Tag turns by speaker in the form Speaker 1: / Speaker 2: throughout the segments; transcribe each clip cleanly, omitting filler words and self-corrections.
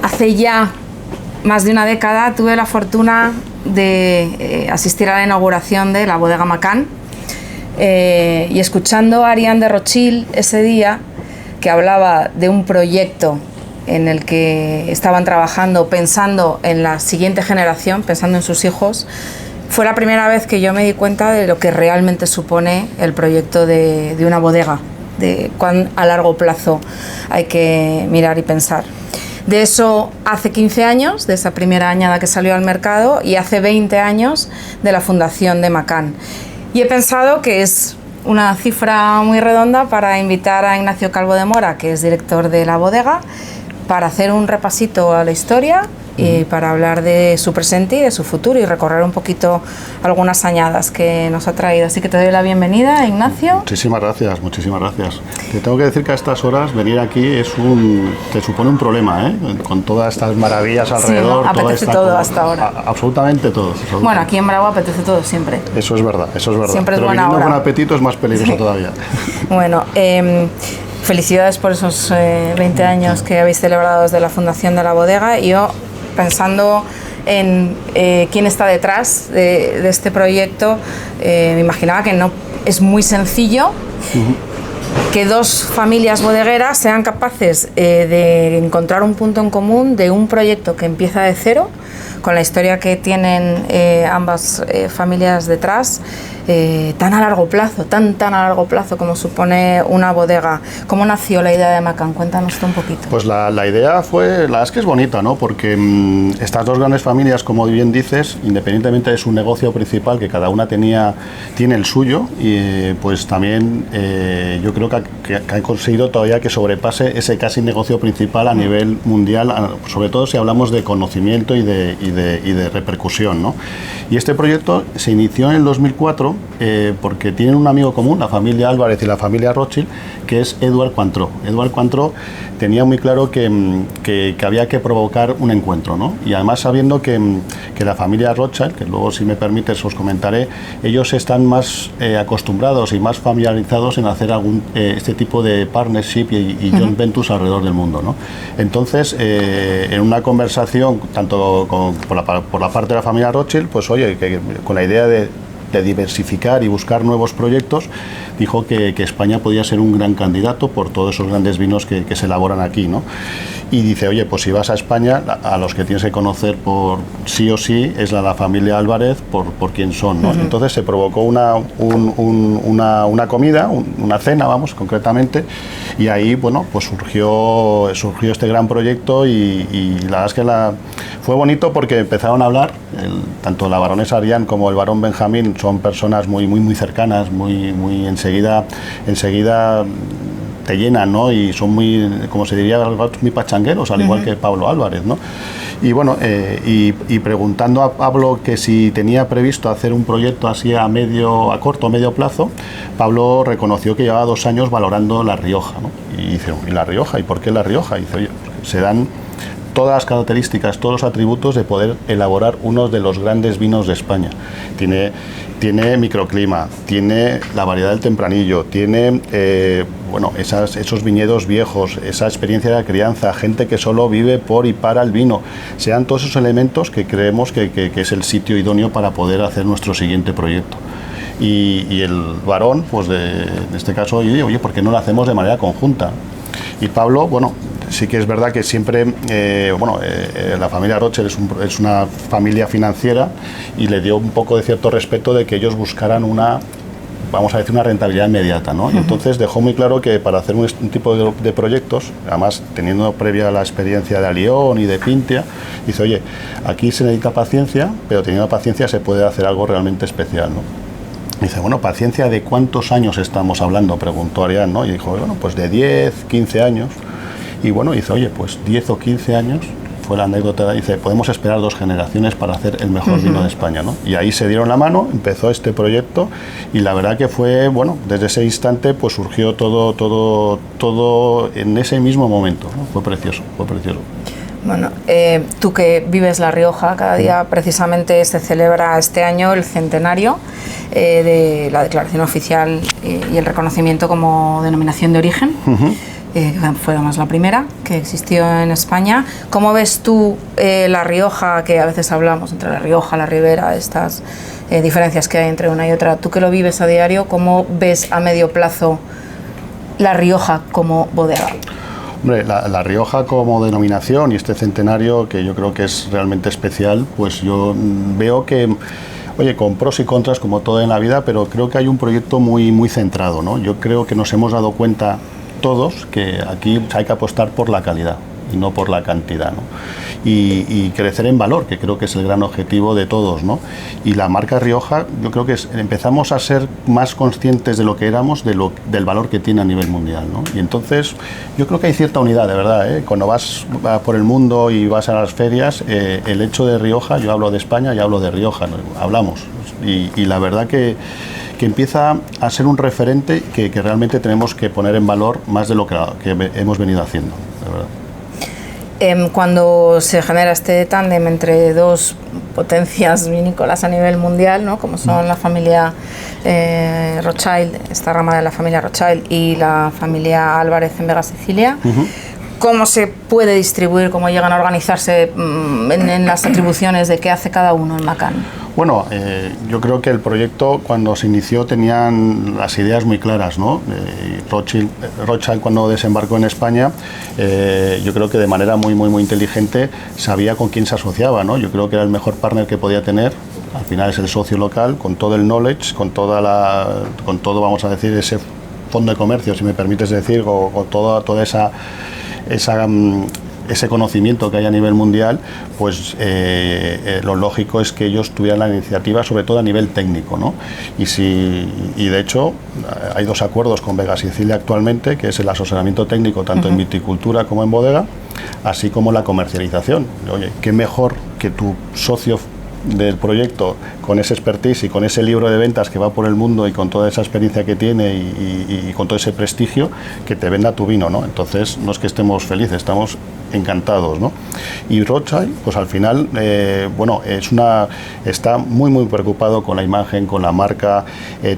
Speaker 1: Hace ya más de una década tuve la fortuna de asistir a la inauguración de la bodega Macán y escuchando a Ariane de Rothschild ese día, que hablaba de un proyecto en el que estaban trabajando pensando en la siguiente generación, pensando en sus hijos, fue la primera vez que yo me di cuenta de lo que realmente supone el proyecto de una bodega, de cuán a largo plazo hay que mirar y pensar. De eso hace 15 años, de esa primera añada que salió al mercado, y hace 20 años de la fundación de Macán. Y he pensado que es una cifra muy redonda para invitar a Ignacio Calvo de Mora, que es director de la bodega, para hacer un repasito a la historia y para hablar de su presente y de su futuro y recorrer un poquito algunas añadas que nos ha traído. Así que te doy la bienvenida, Ignacio.
Speaker 2: Muchísimas gracias, muchísimas gracias. Te tengo que decir que a estas horas venir aquí te supone un problema, ¿eh? Con todas estas maravillas alrededor.
Speaker 1: Sí, ¿no? Apetece todo hasta ahora.
Speaker 2: Absolutamente todo. Absolutamente.
Speaker 1: Bueno, aquí en Bravo apetece todo siempre.
Speaker 2: Eso es verdad, eso es verdad.
Speaker 1: Siempre es
Speaker 2: pero
Speaker 1: buena hora.
Speaker 2: Con apetito es más peligroso todavía.
Speaker 1: Bueno, felicidades por esos 20 años que habéis celebrado desde la fundación de la bodega. Y yo, pensando en quién está detrás de este proyecto, me imaginaba que no es muy sencillo que dos familias bodegueras sean capaces de encontrar un punto en común de un proyecto que empieza de cero, con la historia que tienen ambas familias detrás, tan a largo plazo, tan a largo plazo como supone una bodega. ¿Cómo nació la idea de Macán? Cuéntanos tú un poquito.
Speaker 2: Pues la idea fue, la verdad es que es bonita, ¿no? Porque estas dos grandes familias, como bien dices, independientemente de su negocio principal, que cada una tiene el suyo, y pues también yo creo que han conseguido todavía que sobrepase ese casi negocio principal a nivel mundial, sobre todo si hablamos de conocimiento y de repercusión, ¿no? Y este proyecto se inició en el 2004 porque tienen un amigo común, la familia Álvarez y la familia Rothschild, que es Eduard Cointreau. Eduard Cointreau tenía muy claro que había que provocar un encuentro, ¿no? Y además sabiendo que la familia Rothschild, que luego si me permites os comentaré, ellos están más acostumbrados y más familiarizados en hacer este tipo de partnership y joint ventures alrededor del mundo, ¿no? Entonces, en una conversación, tanto por la parte de la familia Rothschild, pues oye, que con la idea de diversificar y buscar nuevos proyectos, dijo que España podía ser un gran candidato por todos esos grandes vinos que se elaboran aquí, ¿no? Y dice, oye, pues si vas a España, a los que tienes que conocer por sí o sí es la familia Álvarez por quién son, ¿no? Entonces se provocó una comida, una cena, vamos, concretamente, y ahí, bueno, pues surgió este gran proyecto y la verdad es que fue bonito porque empezaron a hablar, tanto la baronesa Ariane como el barón Benjamín son personas muy cercanas, muy enseguida te llenan, ¿no? Y son muy, como se diría, muy pachangueros, al igual que Pablo Álvarez, ¿no? Y bueno, y preguntando a Pablo que si tenía previsto hacer un proyecto así a corto o medio plazo, Pablo reconoció que llevaba 2 años valorando La Rioja, ¿no? Y dice, ¿y La Rioja? ¿Y por qué La Rioja? Y dice, oye, se dan todas las características, todos los atributos de poder elaborar uno de los grandes vinos de España. Tiene microclima, tiene la variedad del tempranillo, tiene esos viñedos viejos, esa experiencia de crianza, gente que solo vive por y para el vino. Sean todos esos elementos que creemos que es el sitio idóneo para poder hacer nuestro siguiente proyecto. Y el varón, pues en este caso, oye, ¿por qué no lo hacemos de manera conjunta? Y Pablo, bueno, sí que es verdad que siempre, la familia Rothschild es una familia financiera y le dio un poco de cierto respeto de que ellos buscaran una rentabilidad inmediata, ¿no? Y entonces dejó muy claro que para hacer un tipo de proyectos, además teniendo previa la experiencia de Alión y de Pintia, dice, oye, aquí se necesita paciencia, pero teniendo paciencia se puede hacer algo realmente especial, ¿no? Dice, bueno, ¿paciencia de cuántos años estamos hablando?, preguntó Ariane, ¿no? Y dijo, bueno, pues de 10, 15 años. Y bueno, dice, oye, pues 10 o 15 años, fue la anécdota, dice, podemos esperar 2 generaciones para hacer el mejor vino de España, ¿no? Y ahí se dieron la mano, empezó este proyecto y la verdad que fue, bueno, desde ese instante pues surgió todo en ese mismo momento, ¿no? Fue precioso, fue precioso.
Speaker 1: Bueno, tú que vives La Rioja, cada día precisamente se celebra este año el centenario de la declaración oficial y el reconocimiento como denominación de origen. fue además la primera que existió en España. ¿Cómo ves tú La Rioja, que a veces hablamos entre La Rioja, la Ribera, estas diferencias que hay entre una y otra? Tú que lo vives a diario, ¿cómo ves a medio plazo La Rioja como bodega?
Speaker 2: Hombre, la Rioja como denominación y este centenario, que yo creo que es realmente especial, pues yo veo que, oye, con pros y contras como todo en la vida, pero creo que hay un proyecto muy, muy centrado, ¿no? Yo creo que nos hemos dado cuenta todos que aquí hay que apostar por la calidad y no por la cantidad, ¿no? Y crecer en valor, que creo que es el gran objetivo de todos, ¿no? Y la marca Rioja, yo creo que empezamos a ser más conscientes de lo que éramos, del valor que tiene a nivel mundial, ¿no? Y entonces yo creo que hay cierta unidad, de verdad, ¿eh? Cuando vas por el mundo y vas a las ferias, el hecho de Rioja, yo hablo de España y hablo de Rioja, ¿no? Hablamos, y la verdad que empieza a ser un referente que realmente tenemos que poner en valor más de lo que hemos venido haciendo, de verdad.
Speaker 1: Cuando se genera este tándem entre dos potencias vinícolas a nivel mundial, ¿no? Como son la familia Rothschild, esta rama de la familia Rothschild, y la familia Álvarez en Vega Sicilia, ¿cómo se puede distribuir, cómo llegan a organizarse en las atribuciones de qué hace cada uno en Macán?
Speaker 2: Bueno, yo creo que el proyecto cuando se inició tenían las ideas muy claras, ¿no? Rothschild cuando desembarcó en España, yo creo que de manera muy, muy, muy inteligente sabía con quién se asociaba, ¿no? Yo creo que era el mejor partner que podía tener. Al final es el socio local, con todo el knowledge, con todo, vamos a decir, ese fondo de comercio, si me permites decir, con toda ese conocimiento que hay a nivel mundial, pues lo lógico es que ellos tuvieran la iniciativa, sobre todo a nivel técnico, ¿no? Y de hecho hay dos acuerdos con Vega Sicilia actualmente, que es el asesoramiento técnico tanto en viticultura como en bodega, así como la comercialización. Oye, qué mejor que tu socio del proyecto, con ese expertise y con ese libro de ventas que va por el mundo y con toda esa experiencia que tiene y con todo ese prestigio, que te venda tu vino, ¿no? Entonces no es que estemos felices, estamos encantados, ¿no? Y Rothschild, pues al final, bueno, está muy, muy preocupado con la imagen, con la marca,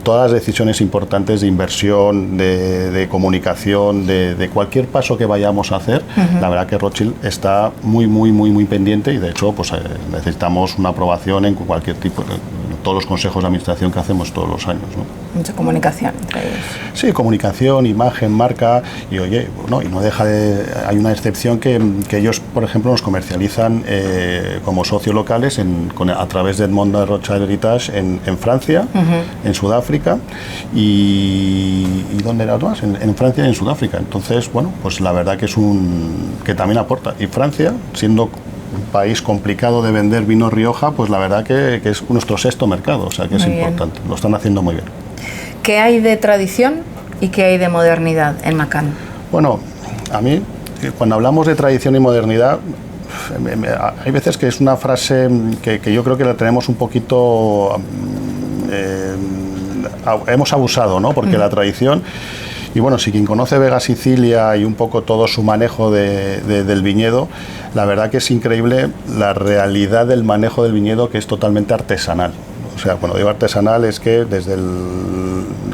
Speaker 2: todas las decisiones importantes de inversión, de comunicación, de cualquier paso que vayamos a hacer. La verdad que Rothschild está muy, muy, muy, muy pendiente, y de hecho, pues necesitamos una aprobación en cualquier tipo de todos los consejos de administración que hacemos todos los años, ¿no?
Speaker 1: Mucha comunicación entre ellos.
Speaker 2: Sí, comunicación, imagen, marca, y oye, no, y no deja de... Hay una excepción que ellos, por ejemplo, nos comercializan como socios locales a través de Edmond de Rothschild Heritage en Francia, en Sudáfrica, y ¿dónde era más? En Francia y en Sudáfrica. Entonces, bueno, pues la verdad que que también aporta. Y Francia, siendo un país complicado de vender vino Rioja, pues la verdad que es nuestro sexto mercado, o sea que es importante, lo están haciendo muy bien.
Speaker 1: ¿Qué hay de tradición y qué hay de modernidad en Macán?
Speaker 2: Bueno, a mí, cuando hablamos de tradición y modernidad, hay veces que es una frase que yo creo que la tenemos un poquito... hemos abusado, ¿no? Porque la tradición... Y bueno, si quien conoce Vega Sicilia y un poco todo su manejo del viñedo, la verdad que es increíble la realidad del manejo del viñedo, que es totalmente artesanal. O sea, cuando digo artesanal es que desde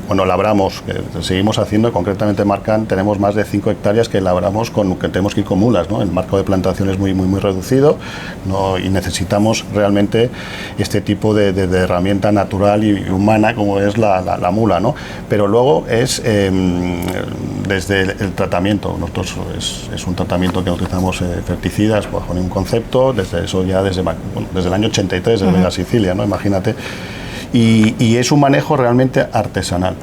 Speaker 2: cuando labramos, que seguimos haciendo, concretamente en Macán tenemos más de 5 hectáreas que labramos que tenemos que ir con mulas, ¿no? El marco de plantación es muy, muy, muy reducido, ¿no? Y necesitamos realmente este tipo de herramienta natural y humana como es la mula, ¿no? Pero luego es desde el tratamiento. Nosotros es un tratamiento que utilizamos ferticidas bajo un concepto, desde eso ya desde el año 83 de Vega Sicilia, ¿no? Imagínate. Y es un manejo realmente artesanal.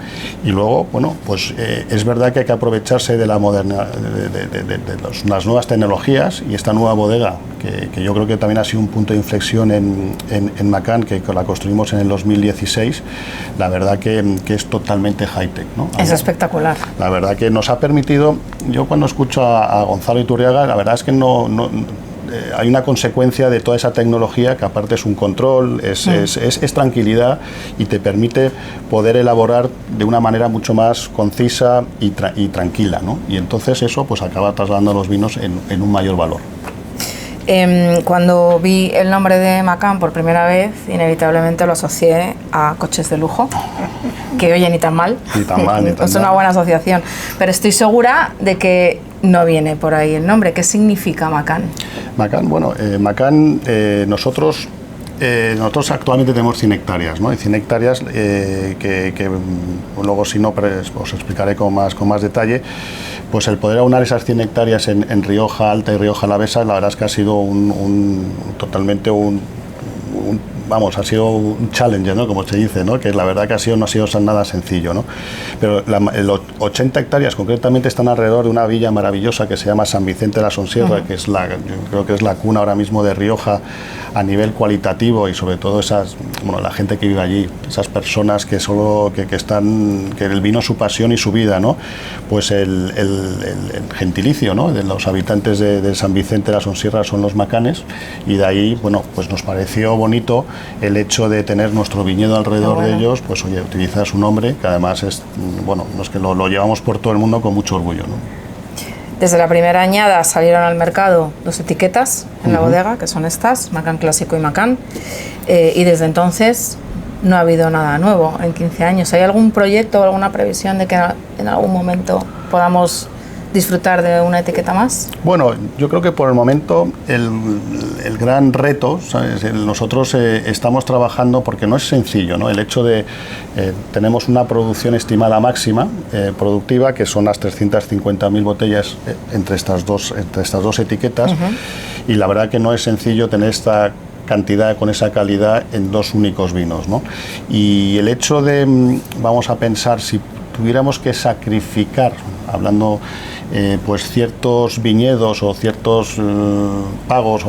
Speaker 2: Y luego, bueno, pues es verdad que hay que aprovecharse de la modernidad, las nuevas tecnologías, y esta nueva bodega, que yo creo que también ha sido un punto de inflexión en Macán, que la construimos en el 2016, la verdad que es totalmente high-tech, ¿no?
Speaker 1: Es espectacular.
Speaker 2: La verdad que nos ha permitido, yo cuando escucho a Gonzalo Iturriaga, la verdad es que hay una consecuencia de toda esa tecnología que aparte es un control, es tranquilidad, y te permite poder elaborar de una manera mucho más concisa y tranquila, ¿no? Y entonces eso pues acaba trasladando los vinos en un mayor valor.
Speaker 1: Cuando vi el nombre de Macán por primera vez, inevitablemente lo asocié a coches de lujo, que oye, ni tan mal,
Speaker 2: ni tan mal, ni tan
Speaker 1: es una buena asociación, pero estoy segura de que no viene por ahí el nombre. ¿Qué significa Macán?
Speaker 2: Macán, bueno, Macán, nosotros actualmente tenemos 100 hectáreas, ¿no? Y 100 hectáreas que luego, si no, pues, os explicaré con más detalle. Pues el poder aunar esas 100 hectáreas en Rioja Alta y Rioja Alavesa, la verdad es que ha sido totalmente ha sido un challenge, ¿no? Como se dice, ¿no? Que la verdad que no ha sido nada sencillo, ¿no? Pero 80 hectáreas concretamente están alrededor de una villa maravillosa que se llama San Vicente de la Sonsierra, que yo creo que es la cuna ahora mismo de Rioja a nivel cualitativo, y sobre todo la gente que vive allí, esas personas que el vino es su pasión y su vida, ¿no? Pues el gentilicio, ¿no? De los habitantes de San Vicente de la Sonsierra son los macanes, y de ahí, bueno, pues nos pareció bonito el hecho de tener nuestro viñedo alrededor de ellos, pues oye, utilizar su nombre, que además es, bueno, es que lo llevamos por todo el mundo con mucho orgullo, ¿no?
Speaker 1: Desde la primera añada salieron al mercado 2 etiquetas en la bodega, que son estas, Macán Clásico y Macán, y desde entonces no ha habido nada nuevo en 15 años. ¿Hay algún proyecto o alguna previsión de que en algún momento podamos disfrutar de una etiqueta más?
Speaker 2: Bueno, yo creo que por el momento el gran reto, ¿sabes? Nosotros estamos trabajando, porque no es sencillo, ¿no? El hecho de tenemos una producción estimada máxima productiva, que son las 350.000 botellas entre estas dos etiquetas, y la verdad que no es sencillo tener esta cantidad con esa calidad en 2 únicos vinos, ¿no? Y el hecho de, vamos a pensar, si tuviéramos que sacrificar, hablando pues ciertos viñedos o ciertos pagos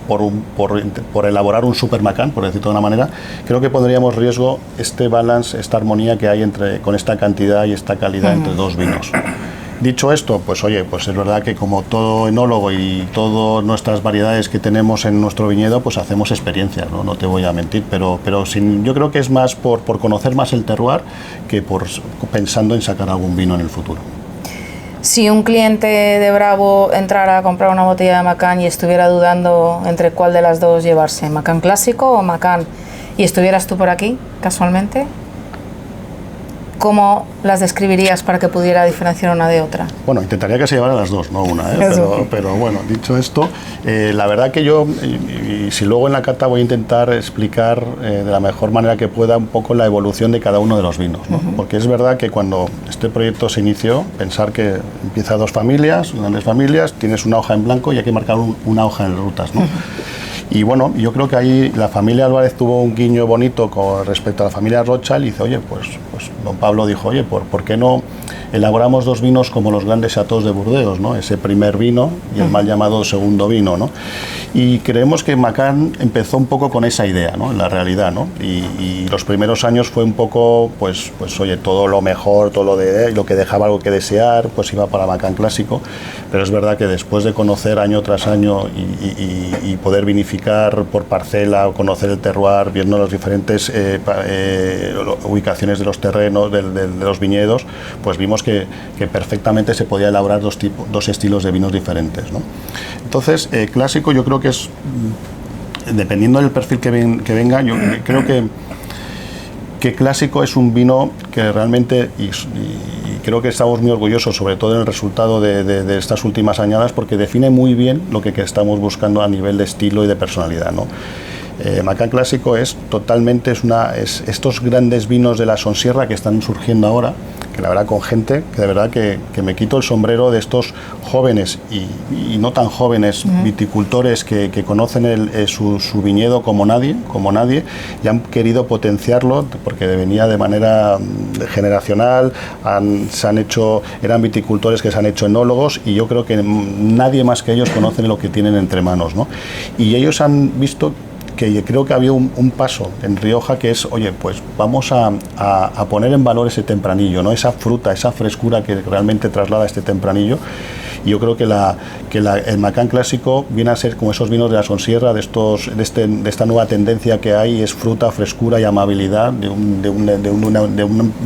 Speaker 2: por elaborar un super Macán, por decirlo de una manera, creo que pondríamos en riesgo este balance, esta armonía que hay con esta cantidad y esta calidad entre 2 vinos. Dicho esto, pues oye, pues es verdad que como todo enólogo y todas nuestras variedades que tenemos en nuestro viñedo, pues hacemos experiencias, no te voy a mentir, pero yo creo que es más por conocer más el terroir que pensando en sacar algún vino en el futuro.
Speaker 1: Si un cliente de Bravo entrara a comprar una botella de Macán y estuviera dudando entre cuál de las dos llevarse, Macán Clásico o Macán, y estuvieras tú por aquí, casualmente, ¿cómo las describirías para que pudiera diferenciar una de otra?
Speaker 2: Bueno, intentaría que se llevaran las dos, no una, pero bueno, dicho esto, la verdad que yo, y si luego en la cata voy a intentar explicar de la mejor manera que pueda un poco la evolución de cada uno de los vinos, ¿no? Porque es verdad que cuando este proyecto se inició, pensar que empieza 2 familias, grandes familias, tienes una hoja en blanco y hay que marcar una hoja en rutas, ¿no? Y bueno, yo creo que ahí la familia Álvarez tuvo un guiño bonito con respecto a la familia Rothschild y dice, oye, pues don Pablo dijo, oye, ¿por qué no elaboramos 2 vinos como los grandes chateaux de Burdeos, ¿no? Ese primer vino y el mal llamado segundo vino, ¿no? Y creemos que Macán empezó un poco con esa idea, ¿no? En la realidad, ¿no? Y los primeros años fue un poco, pues oye, todo lo mejor, todo lo que dejaba algo que desear, pues iba para Macán Clásico, pero es verdad que después de conocer año tras año y poder vinificar por parcela o conocer el terroir, viendo las diferentes ubicaciones de los terrenos, de los viñedos, pues vimos que perfectamente se podía elaborar 2 estilos de vinos diferentes, ¿no? Entonces, clásico yo creo que es, dependiendo del perfil que venga, yo creo que clásico es un vino que realmente, y creo que estamos muy orgullosos, sobre todo en el resultado de estas últimas añadas, porque define muy bien lo que estamos buscando a nivel de estilo y de personalidad, ¿no? Macán Clásico es totalmente, estos grandes vinos de la Sonsierra que están surgiendo ahora, que la verdad con gente que de verdad que me quito el sombrero de estos jóvenes y no tan jóvenes viticultores que conocen su viñedo como nadie y han querido potenciarlo porque venía de manera generacional, eran viticultores que se han hecho enólogos y yo creo que nadie más que ellos conocen lo que tienen entre manos, ¿no? Y ellos han visto que creo que había un paso en Rioja que es, oye, pues vamos a poner en valor ese tempranillo, ¿no? Esa fruta, esa frescura que realmente traslada este tempranillo. Y yo creo que el Macán Clásico viene a ser como esos vinos de la Sonsierra, de esta nueva tendencia que hay, es fruta, frescura y amabilidad de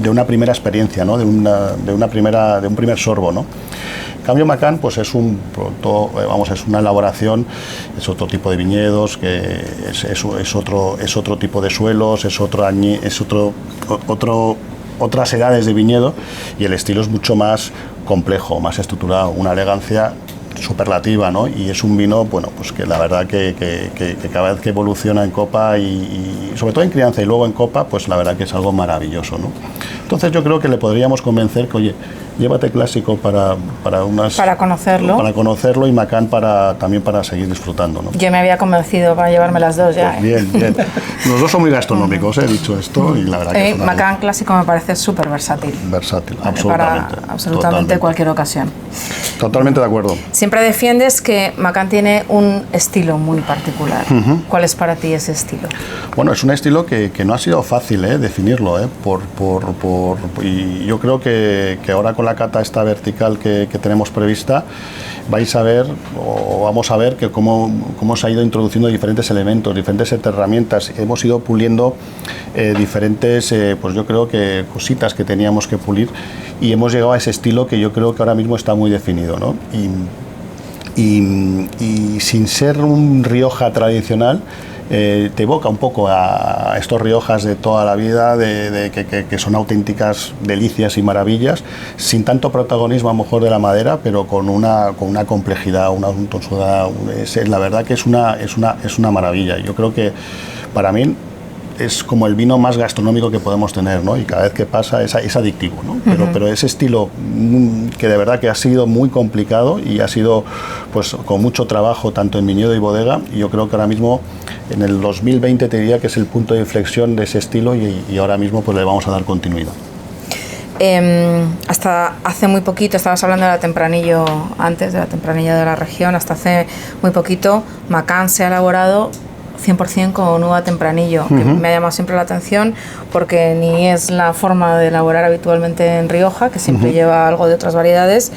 Speaker 2: una primera experiencia, ¿no? de un primer sorbo, ¿no? cambio Macán pues es un producto, es una elaboración, es otro tipo de viñedos, que es otro tipo de suelos, otras edades de viñedo, y el estilo es mucho más complejo, más estructurado, una elegancia superlativa, ¿no? Y es un vino, bueno, pues que la verdad que cada vez que evoluciona en copa y sobre todo en crianza y luego en copa, pues la verdad que es algo maravilloso, ¿no? Entonces yo creo que le podríamos convencer que, oye, llévate Clásico para conocerlo y Macán también para seguir disfrutando, ¿no?
Speaker 1: Yo me había convencido para llevarme las dos ya.
Speaker 2: Pues bien. Los dos son muy gastronómicos, he dicho esto, y la verdad que
Speaker 1: Macán Clásico me parece súper versátil.
Speaker 2: Versátil,
Speaker 1: vale,
Speaker 2: absolutamente.
Speaker 1: Para absolutamente cualquier ocasión.
Speaker 2: Totalmente de acuerdo.
Speaker 1: Siempre defiendes que Macán tiene un estilo muy particular. ¿Cuál es para ti ese estilo?
Speaker 2: Bueno, es un estilo que no ha sido fácil definirlo, y yo creo que ahora con la cata esta vertical que tenemos prevista, vamos a ver que cómo se ha ido introduciendo diferentes elementos, diferentes herramientas. Hemos ido puliendo diferentes, pues yo creo que cositas que teníamos que pulir, y hemos llegado a ese estilo que yo creo que ahora mismo está muy definido, ¿no? Y sin ser un Rioja tradicional, te evoca un poco a estos Riojas de toda la vida, que son auténticas delicias y maravillas, sin tanto protagonismo a lo mejor de la madera, pero con una complejidad, una untuosidad. La verdad que es una maravilla. Yo creo que para mí es como el vino más gastronómico que podemos tener, ¿no? Y cada vez que pasa es adictivo, ¿no? Pero ese estilo que de verdad que ha sido muy complicado y ha sido pues con mucho trabajo tanto en viñedo y bodega, y yo creo que ahora mismo en el 2020 te diría que es el punto de inflexión de ese estilo, y ahora mismo pues le vamos a dar continuidad.
Speaker 1: Hasta hace muy poquito, estabas hablando de la Tempranillo antes, de la Tempranillo de la región, hasta hace muy poquito Macán se ha elaborado 100% con uva Tempranillo, que me ha llamado siempre la atención porque ni es la forma de elaborar habitualmente en Rioja, que siempre lleva algo de otras variedades,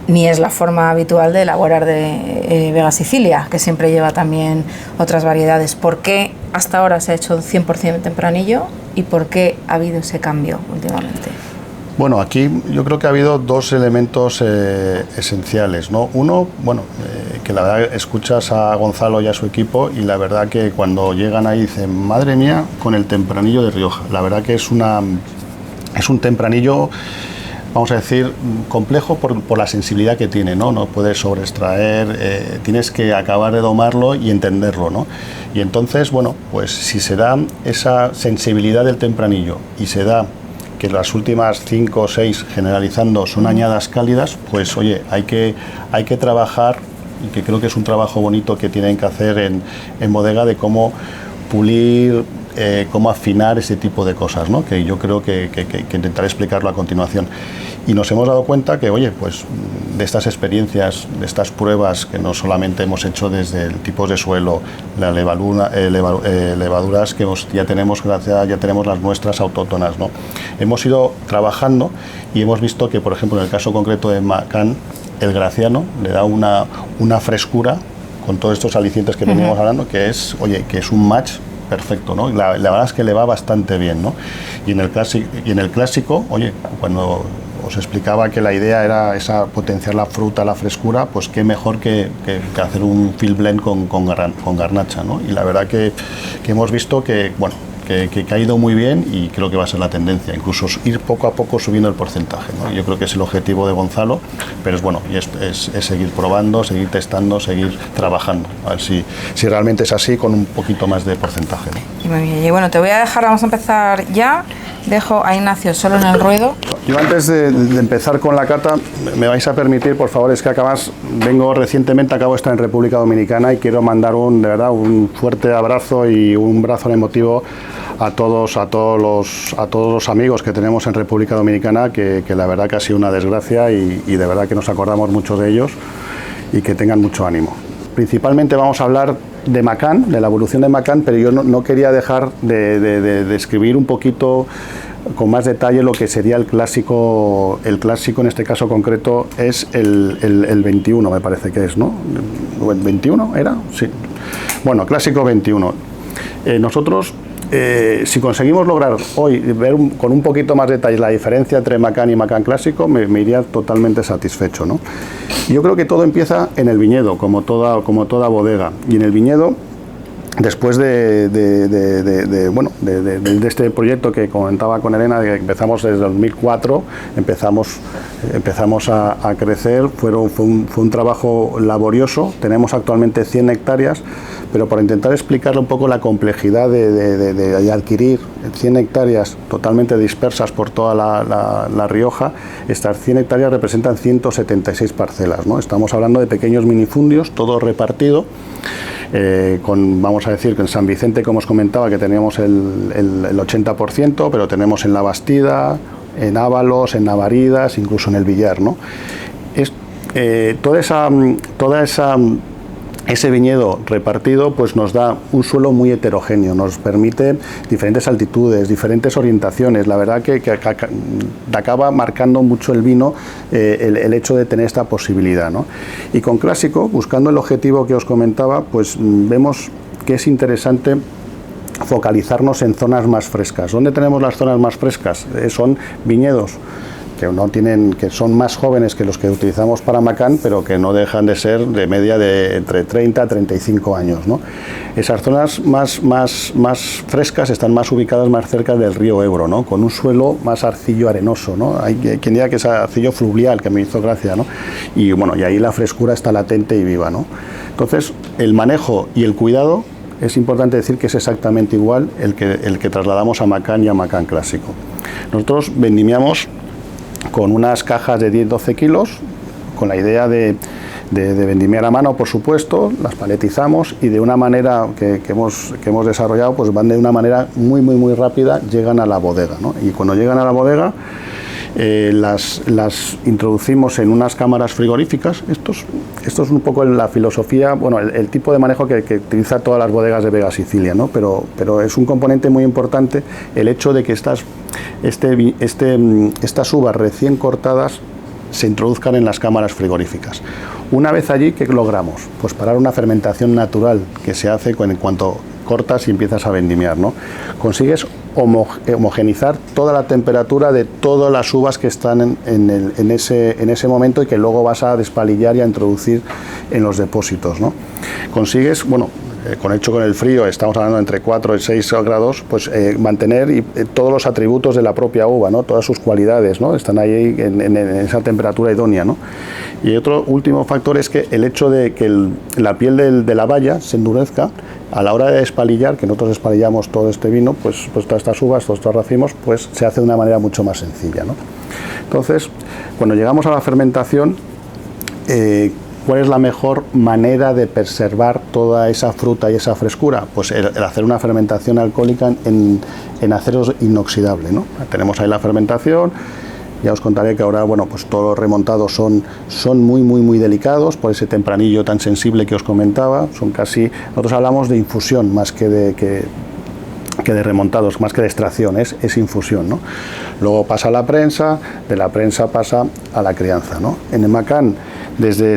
Speaker 1: ni es la forma habitual de elaborar de Vega Sicilia, que siempre lleva también otras variedades. ¿Por qué hasta ahora se ha hecho 100% Tempranillo y por qué ha habido ese cambio últimamente?
Speaker 2: Bueno, aquí yo creo que ha habido dos elementos esenciales, ¿no? Uno, bueno, que la verdad escuchas a Gonzalo y a su equipo, y la verdad que cuando llegan ahí dicen, madre mía, con el Tempranillo de Rioja. La verdad que es un tempranillo, vamos a decir, complejo por la sensibilidad que tiene, ¿no? No puedes sobreextraer, tienes que acabar de domarlo y entenderlo, ¿no? Y entonces, bueno, pues si se da esa sensibilidad del tempranillo y se da que las últimas 5 o 6 generalizando son añadas cálidas, pues oye, hay que trabajar, y que creo que es un trabajo bonito que tienen que hacer en bodega, de cómo pulir, cómo afinar ese tipo de cosas, ¿no? Que yo creo que intentaré explicarlo a continuación. Y nos hemos dado cuenta que, oye, pues de estas experiencias, de estas pruebas que no solamente hemos hecho desde el tipos de suelo, la levaduras que ya tenemos las nuestras autóctonas, ¿no? Hemos ido trabajando y hemos visto que, por ejemplo, en el caso concreto de Macán, el Graciano le da una frescura con todos estos alicientes que veníamos hablando, que es un match perfecto, ¿no? La verdad es que le va bastante bien, ¿no? Y en el clásico, oye, cuando os explicaba que la idea era potenciar la fruta, la frescura, pues qué mejor que hacer un field blend con garnacha, ¿no? Y la verdad que hemos visto que, bueno, que ha ido muy bien, y creo que va a ser la tendencia, incluso ir poco a poco subiendo el porcentaje, ¿no? Yo creo que es el objetivo de Gonzalo, pero es bueno, y es seguir probando, seguir testando, seguir trabajando, a ver si realmente es así, con un poquito más de porcentaje, ¿no?
Speaker 1: Y bueno, te voy a dejar, vamos a empezar ya. Dejo a Ignacio solo en el ruedo.
Speaker 2: Yo antes de empezar con la cata, me vais a permitir, por favor, es que acabo de estar en República Dominicana, y quiero mandar de verdad un fuerte abrazo y un brazo emotivo a todos los amigos que tenemos en República Dominicana, que la verdad que ha sido una desgracia, y de verdad que nos acordamos mucho de ellos, y que tengan mucho ánimo. Principalmente vamos a hablar de Macán, de la evolución de Macán, pero yo no quería dejar de describir un poquito con más detalle lo que sería el clásico. El clásico en este caso concreto es el 21, me parece que es, ¿no? ¿El 21 era? Sí. Bueno, clásico 21. Nosotros si conseguimos lograr hoy ver con un poquito más detalle la diferencia entre Macán y Macán clásico, me iría totalmente satisfecho, ¿no? Yo creo que todo empieza en el viñedo, como toda bodega, y en el viñedo, después de este proyecto que comentaba con Elena, que empezamos desde 2004, empezamos a crecer, fue un trabajo laborioso. Tenemos actualmente 100 hectáreas, pero para intentar explicarle un poco la complejidad de adquirir 100 hectáreas totalmente dispersas por toda la Rioja, estas 100 hectáreas representan 176 parcelas, ¿no? Estamos hablando de pequeños minifundios, todo repartido. Vamos a decir que en San Vicente, como os comentaba, que teníamos el 80%, pero tenemos en La Bastida, en Ábalos, en Navaridas, incluso en el Villar, ¿no? Ese viñedo repartido pues nos da un suelo muy heterogéneo, nos permite diferentes altitudes, diferentes orientaciones. La verdad que acaba marcando mucho el vino el hecho de tener esta posibilidad, ¿no? Y con Clásico, buscando el objetivo que os comentaba, pues vemos que es interesante focalizarnos en zonas más frescas. ¿Dónde tenemos las zonas más frescas? Son viñedos que son más jóvenes que los que utilizamos para Macán, pero que no dejan de ser de media de entre 30 a 35 años, ¿no? Esas zonas más frescas están más ubicadas más cerca del río Ebro, ¿no? Con un suelo más arcillo arenoso, ¿no? Hay quien diga que es arcillo fluvial, que me hizo gracia, ¿no? Y bueno, y ahí la frescura está latente y viva, ¿no? Entonces, el manejo y el cuidado es importante decir que es exactamente igual el que trasladamos a Macán y a Macán Clásico. Nosotros vendimiamos con unas cajas de 10-12 kilos, con la idea de vendimiar a mano, por supuesto, las paletizamos y de una manera que hemos desarrollado, pues van de una manera muy rápida, llegan a la bodega, ¿no? Y cuando llegan a la bodega, las introducimos en unas cámaras frigoríficas. Esto es un poco la filosofía, bueno, el tipo de manejo que utiliza todas las bodegas de Vega Sicilia, ¿no? Pero es un componente muy importante el hecho de que estas uvas recién cortadas se introduzcan en las cámaras frigoríficas. Una vez allí, ¿qué logramos? Pues parar una fermentación natural que se hace en cuanto cortas y empiezas a vendimiar, ¿no? Consigues homogenizar toda la temperatura de todas las uvas que están en ese momento y que luego vas a despalillar y a introducir en los depósitos, ¿no? Consigues, bueno, con el frío, estamos hablando entre 4 y 6 grados, pues mantener todos los atributos de la propia uva, ¿no? Todas sus cualidades, ¿no? Están ahí en esa temperatura idónea, ¿no? Y otro último factor es que el hecho de que la piel de la baya se endurezca a la hora de despalillar, que nosotros despalillamos todo este vino, pues todas estas uvas, todos estos racimos, pues se hace de una manera mucho más sencilla, ¿no? Entonces, cuando llegamos a la fermentación, ¿cuál es la mejor manera de preservar toda esa fruta y esa frescura? Pues el hacer una fermentación alcohólica en acero inoxidable, ¿no? Tenemos ahí la fermentación. Ya os contaré que ahora, bueno, pues todos los remontados son muy delicados por ese tempranillo tan sensible que os comentaba. Nosotros hablamos de infusión más que de remontados, más que de extracción, es infusión, ¿no? Luego pasa a la prensa, de la prensa pasa a la crianza, ¿no? En el Macán,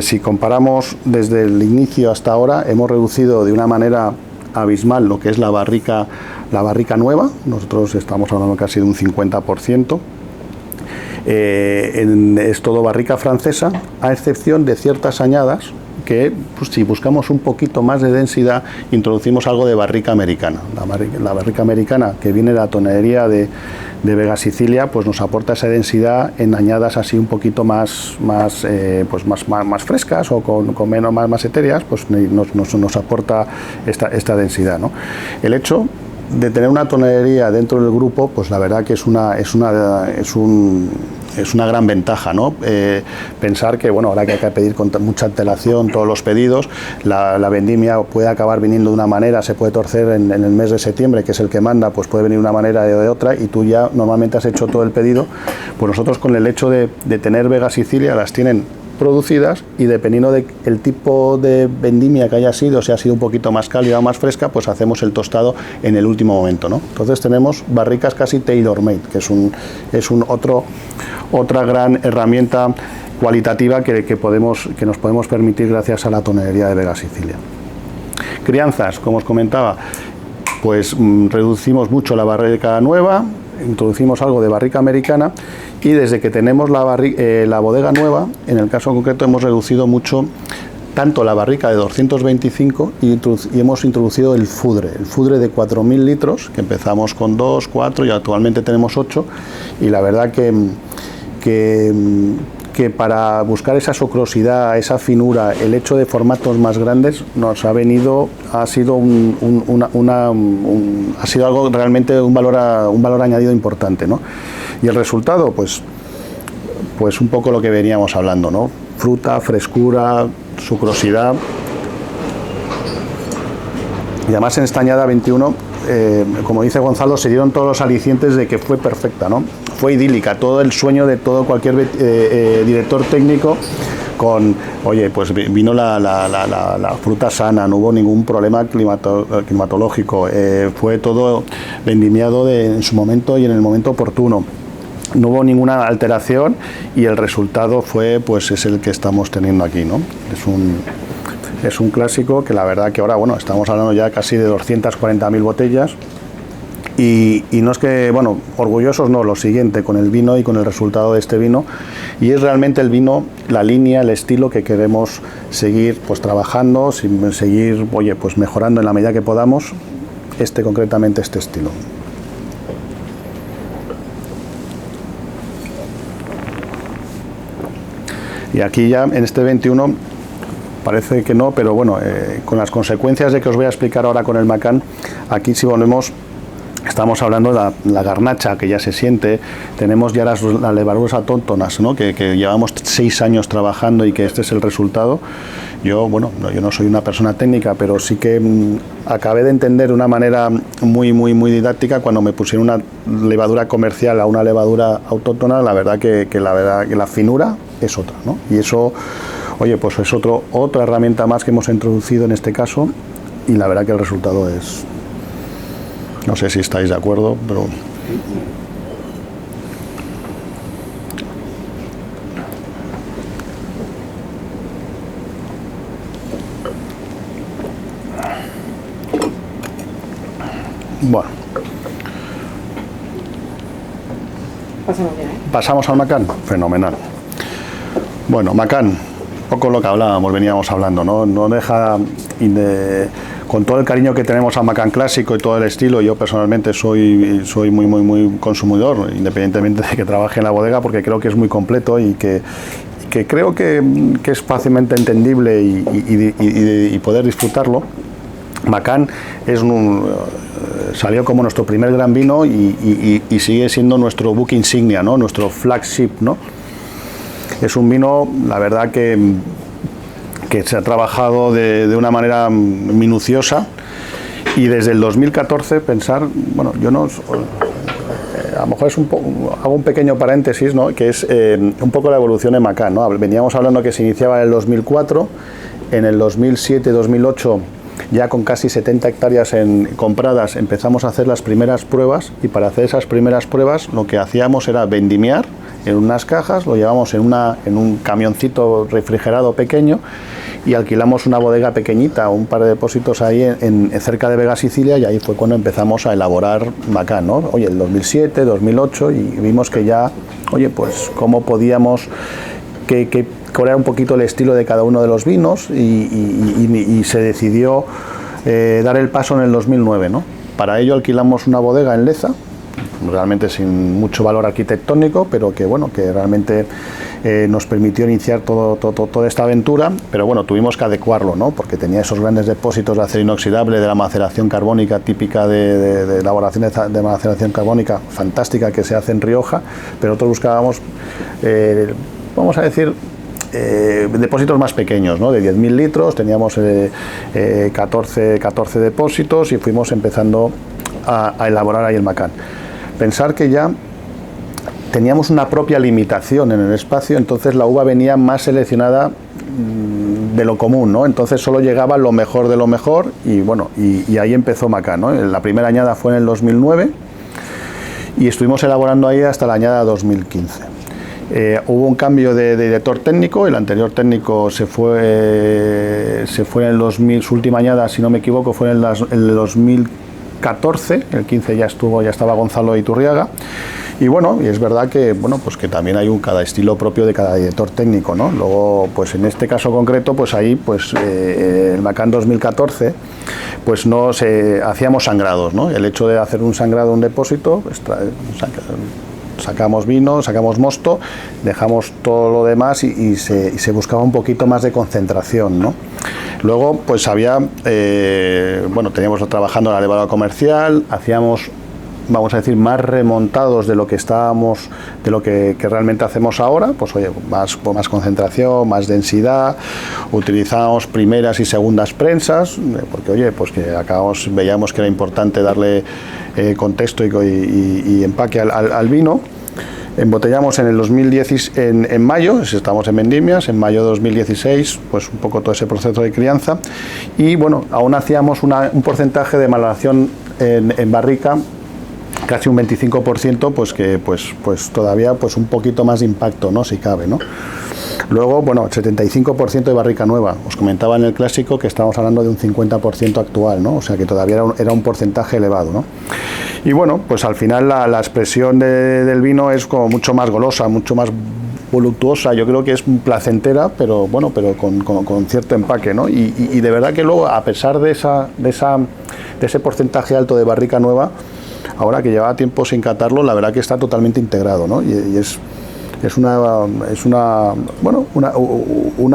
Speaker 2: si comparamos desde el inicio hasta ahora, hemos reducido de una manera abismal lo que es la barrica nueva. Nosotros estamos hablando casi de un 50%. Es todo barrica francesa, a excepción de ciertas añadas que, pues, si buscamos un poquito más de densidad, introducimos algo de barrica americana. La barrica americana, que viene de la tonería de Vega Sicilia, pues nos aporta esa densidad en añadas así un poquito más frescas o con menos más etéreas, pues nos aporta esta densidad, ¿no? El hecho de tener una tonería dentro del grupo, pues la verdad que es una gran ventaja, ¿no? Pensar que, bueno, ahora que hay que pedir con mucha antelación todos los pedidos, la vendimia puede acabar viniendo de una manera, se puede torcer en el mes de septiembre, que es el que manda, pues puede venir de una manera o de otra, y tú ya normalmente has hecho todo el pedido. Pues nosotros, con el hecho de tener Vega Sicilia, las tienen producidas, y dependiendo del tipo de vendimia que haya sido, si ha sido un poquito más cálida o más fresca, pues hacemos el tostado en el último momento, ¿no? Entonces tenemos barricas casi tailor-made, que es otra gran herramienta cualitativa que nos podemos permitir gracias a la tonería de Vega Sicilia. Crianzas, como os comentaba, pues reducimos mucho la barrica nueva, introducimos algo de barrica americana, y desde que tenemos la bodega nueva, en el caso concreto hemos reducido mucho tanto la barrica de 225 y hemos introducido el fudre de 4.000 litros, que empezamos con 2, 4 y actualmente tenemos 8, y la verdad que para buscar esa sucrosidad, esa finura, el hecho de formatos más grandes ha sido algo realmente un valor añadido importante, ¿no? Y el resultado, pues un poco lo que veníamos hablando, ¿no? Fruta, frescura, sucrosidad. Y además en esta añada 21, como dice Gonzalo, se dieron todos los alicientes de que fue perfecta, ¿no? Fue idílica, todo el sueño de cualquier director técnico oye, pues vino la fruta sana, no hubo ningún problema climatológico, fue todo vendimiado en su momento y en el momento oportuno. No hubo ninguna alteración y el resultado es el que estamos teniendo aquí, ¿no? Es un clásico que la verdad que ahora, bueno, estamos hablando ya casi de 240.000 botellas y no es que, bueno, orgullosos no, lo siguiente, con el vino y con el resultado de este vino, y es realmente el vino, la línea, el estilo que queremos seguir pues trabajando, seguir, oye, pues mejorando en la medida que podamos, concretamente este estilo. Y aquí ya en este 21 parece que no, pero bueno, con las consecuencias de que os voy a explicar ahora con el Macán, aquí si volvemos, estamos hablando de la garnacha que ya se siente, tenemos ya las levaduras autóctonas, ¿no? que llevamos 6 años trabajando y que este es el resultado. Yo no soy una persona técnica, pero sí que acabé de entender de una manera muy didáctica cuando me pusieron una levadura comercial a una levadura autóctona, la verdad que la finura es otra, ¿no? Y eso, oye, pues es otra herramienta más que hemos introducido en este caso, y la verdad que el resultado es, no sé si estáis de acuerdo, pero bueno. Pasamos al Macán, fenomenal. Bueno, Macán, poco lo que veníamos hablando, no deja con todo el cariño que tenemos al Macán clásico y todo el estilo. Yo personalmente soy muy consumidor, independientemente de que trabaje en la bodega, porque creo que es muy completo y que creo que es fácilmente entendible y poder disfrutarlo. Macán salió como nuestro primer gran vino y sigue siendo nuestro buque insignia, ¿no? Nuestro flagship, ¿no? Es un vino, la verdad que se ha trabajado de una manera minuciosa, y desde el 2014 pensar, bueno, yo no, a lo mejor hago un pequeño paréntesis, ¿no? Que es un poco la evolución de Macán, ¿no? Veníamos hablando que se iniciaba en el 2004, en el 2007-2008 ya con casi 70 hectáreas compradas empezamos a hacer las primeras pruebas, y para hacer esas primeras pruebas lo que hacíamos era vendimiar en unas cajas, lo llevamos en un camioncito refrigerado pequeño y alquilamos una bodega pequeñita, un par de depósitos ahí cerca de Vega Sicilia, y ahí fue cuando empezamos a elaborar Macán, ¿no? Oye, el 2007, 2008, y vimos que ya, oye, pues cómo podíamos cuál un poquito el estilo de cada uno de los vinos, y se decidió dar el paso en el 2009, ¿no? Para ello alquilamos una bodega en Leza, realmente sin mucho valor arquitectónico, pero que bueno, que realmente nos permitió iniciar toda esta aventura, pero bueno, tuvimos que adecuarlo, ¿no? Porque tenía esos grandes depósitos de acero inoxidable, de la maceración carbónica típica de elaboración de maceración carbónica fantástica que se hace en Rioja, pero nosotros buscábamos, vamos a decir, depósitos más pequeños, ¿no? De 10.000 litros, teníamos 14 depósitos, y fuimos empezando a elaborar ahí el Macán. Pensar que ya teníamos una propia limitación en el espacio, entonces la uva venía más seleccionada de lo común, ¿no? Entonces solo llegaba lo mejor de lo mejor, y bueno, y ahí empezó Macán, ¿no? La primera añada fue en el 2009 y estuvimos elaborando ahí hasta la añada 2015. Hubo un cambio de director técnico, el anterior técnico se fue en el 2000, su última añada, si no me equivoco, fue en el 2015, 2014, el 15 ya estaba Gonzalo Iturriaga. Y bueno, y es verdad que bueno, pues que también hay cada estilo propio de cada director técnico, ¿no? Luego, pues en este caso concreto, pues ahí, pues el Macán 2014, pues hacíamos sangrados, ¿no? El hecho de hacer un sangrado en un depósito, pues, sacamos vino, sacamos mosto, dejamos todo lo demás y se buscaba un poquito más de concentración, ¿no? Luego, pues había, teníamos trabajando la levadura comercial, hacíamos, vamos a decir, más remontados de lo que estábamos, de lo que realmente hacemos ahora, pues oye, más concentración, más densidad, utilizábamos primeras y segundas prensas, porque oye, pues que veíamos que era importante darle contexto y empaque al vino. Embotellamos en el 2010, en mayo, estamos en vendimias, en mayo de 2016, pues un poco todo ese proceso de crianza, y bueno, aún hacíamos un porcentaje de malación en barrica, casi un 25%, pues que pues todavía pues un poquito más de impacto, ¿no? Si cabe, ¿no? Luego, bueno, 75% de barrica nueva. Os comentaba en el clásico que estamos hablando de un 50% actual, ¿no? O sea que todavía era un porcentaje elevado, ¿no? Y bueno, pues al final la expresión del vino es como mucho más golosa, mucho más voluptuosa. Yo creo que es placentera, pero bueno, pero con cierto empaque, ¿no? Y de verdad que luego, a pesar de ese porcentaje alto de barrica nueva, ahora que llevaba tiempo sin catarlo, la verdad que está totalmente integrado, ¿no? Y es una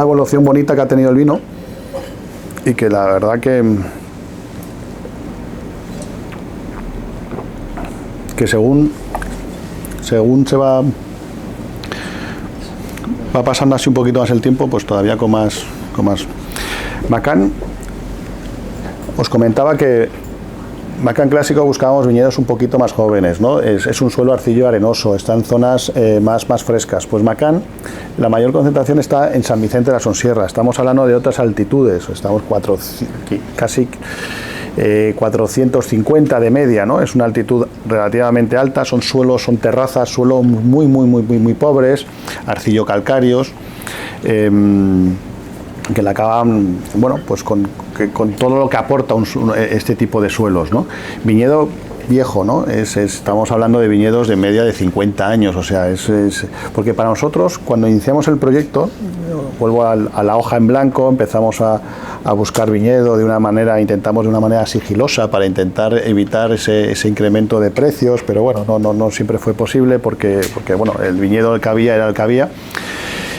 Speaker 2: evolución bonita que ha tenido el vino, y que la verdad que según se va pasando así un poquito más el tiempo, pues todavía con más. Macán, os comentaba que Macán Clásico buscábamos viñedos un poquito más jóvenes, ¿no? Es un suelo arcillo arenoso, está en zonas más frescas. Pues Macán, la mayor concentración está en San Vicente de la Sonsierra. Estamos hablando de otras altitudes, estamos casi 450 de media, ¿no? Es una altitud relativamente alta, son terrazas, suelos muy pobres, arcillo calcáreos, que le acaban, bueno, pues con todo lo que aporta este tipo de suelos, ¿no? Viñedo viejo, ¿no? Estamos hablando de viñedos de media de 50 años, o sea, porque para nosotros, cuando iniciamos el proyecto, vuelvo a la hoja en blanco, empezamos a buscar viñedo intentamos de una manera sigilosa para intentar evitar ese incremento de precios, pero bueno, no siempre fue posible porque bueno, el viñedo que había era el que había.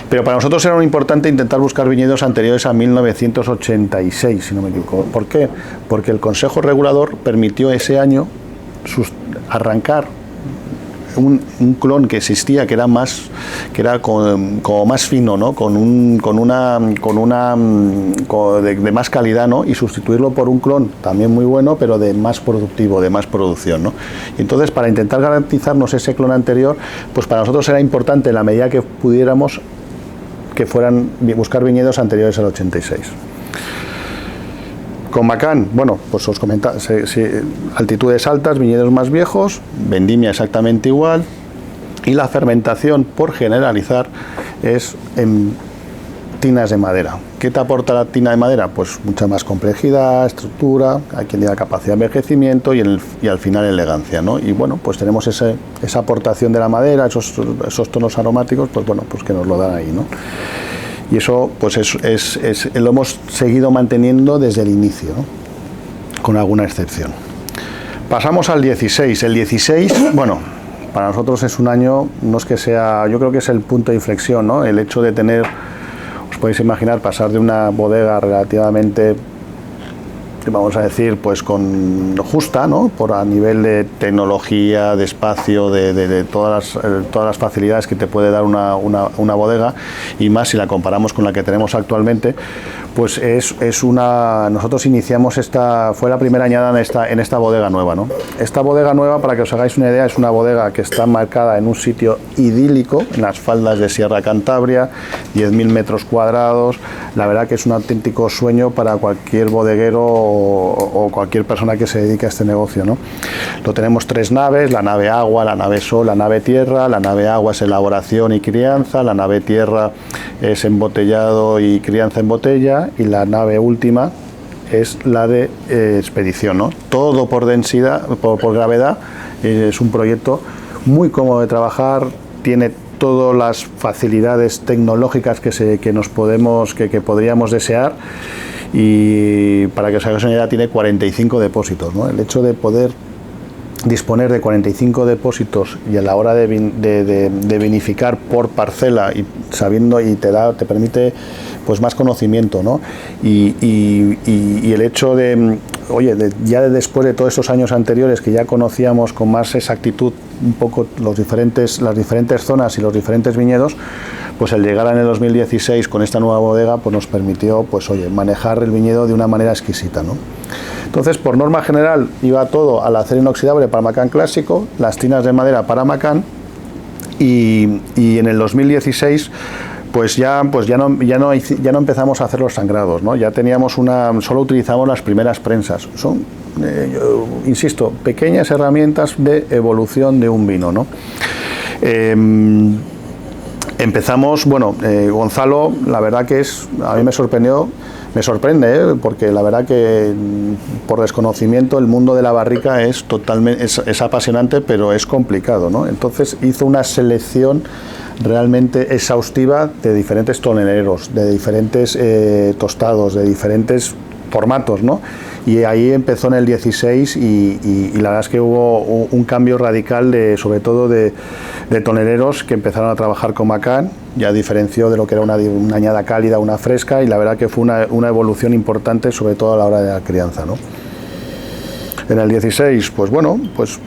Speaker 2: Pero para nosotros era muy importante intentar buscar viñedos anteriores a 1986, si no me equivoco. ¿Por qué? Porque el Consejo Regulador permitió ese año arrancar un clon que existía, que era como más fino, ¿no? De más calidad, ¿no? Y sustituirlo por un clon también muy bueno, pero de más productivo, de más producción, ¿no? Y entonces, para intentar garantizarnos ese clon anterior, pues para nosotros era importante, en la medida que pudiéramos, que fueran buscar viñedos anteriores al 86. Con Macán, bueno, pues os comentaba, altitudes altas, viñedos más viejos, vendimia exactamente igual, y la fermentación, por generalizar, es en tinas de madera. ¿Qué te aporta la tina de madera? Pues mucha más complejidad, estructura, hay quien diga capacidad de envejecimiento y al final elegancia, ¿no? Y bueno, pues tenemos esa aportación de la madera, esos tonos aromáticos, pues bueno, pues que nos lo dan ahí, ¿no? Y eso pues lo hemos seguido manteniendo desde el inicio, ¿no? Con alguna excepción. Pasamos al 16. El 16, bueno, para nosotros es un año, no es que sea, yo creo que es el punto de inflexión, ¿no? El hecho de tener, os podéis imaginar, pasar de una bodega relativamente, vamos a decir, pues con justa, ¿no? A nivel de tecnología, de espacio, de todas las facilidades que te puede dar una bodega, y más si la comparamos con la que tenemos actualmente, pues nosotros iniciamos fue la primera añada en esta bodega nueva, ¿no? Esta bodega nueva, para que os hagáis una idea, es una bodega que está marcada en un sitio idílico, en las faldas de Sierra Cantabria, 10.000 metros cuadrados. La verdad que es un auténtico sueño para cualquier bodeguero o cualquier persona que se dedique a este negocio, ¿no? Lo tenemos 3 naves, la nave agua, la nave sol, la nave tierra. La nave agua es elaboración y crianza, la nave tierra es embotellado y crianza en botella, y la nave última es la de expedición, ¿no? Todo por densidad, por gravedad. Es un proyecto muy cómodo de trabajar, tiene todas las facilidades tecnológicas que podríamos desear, y para que os hagáis una idea, tiene 45 depósites, ¿no? El hecho de poder disponer de 45 depósitos y a la hora de vinificar por parcela y sabiendo, y te permite pues más conocimiento, ¿no? Y el hecho de, oye, después de todos esos años anteriores que ya conocíamos con más exactitud un poco las diferentes zonas y los diferentes viñedos, pues el llegar en el 2016 con esta nueva bodega pues nos permitió, pues oye, manejar el viñedo de una manera exquisita, ¿no? Entonces, por norma general, iba todo al acero inoxidable para Macán clásico, las tinas de madera para Macán, y en el 2016 pues ya no empezamos a hacer los sangrados, ¿no? Ya teníamos solo utilizamos las primeras prensas. Son, yo insisto, pequeñas herramientas de evolución de un vino, ¿no? Empezamos, bueno, Gonzalo, la verdad que a mí me sorprende, porque la verdad que por desconocimiento el mundo de la barrica es apasionante, pero es complicado, ¿no? Entonces hizo una selección realmente exhaustiva de diferentes toneleros, de diferentes tostados, de diferentes formatos, ¿no? Y ahí empezó en el 16 y la verdad es que hubo un cambio radical sobre todo de toneleros que empezaron a trabajar con Macán, ya diferenció de lo que era una añada cálida, una fresca, y la verdad que fue una evolución importante, sobre todo a la hora de la crianza, ¿no? En el 16, pues bueno, pues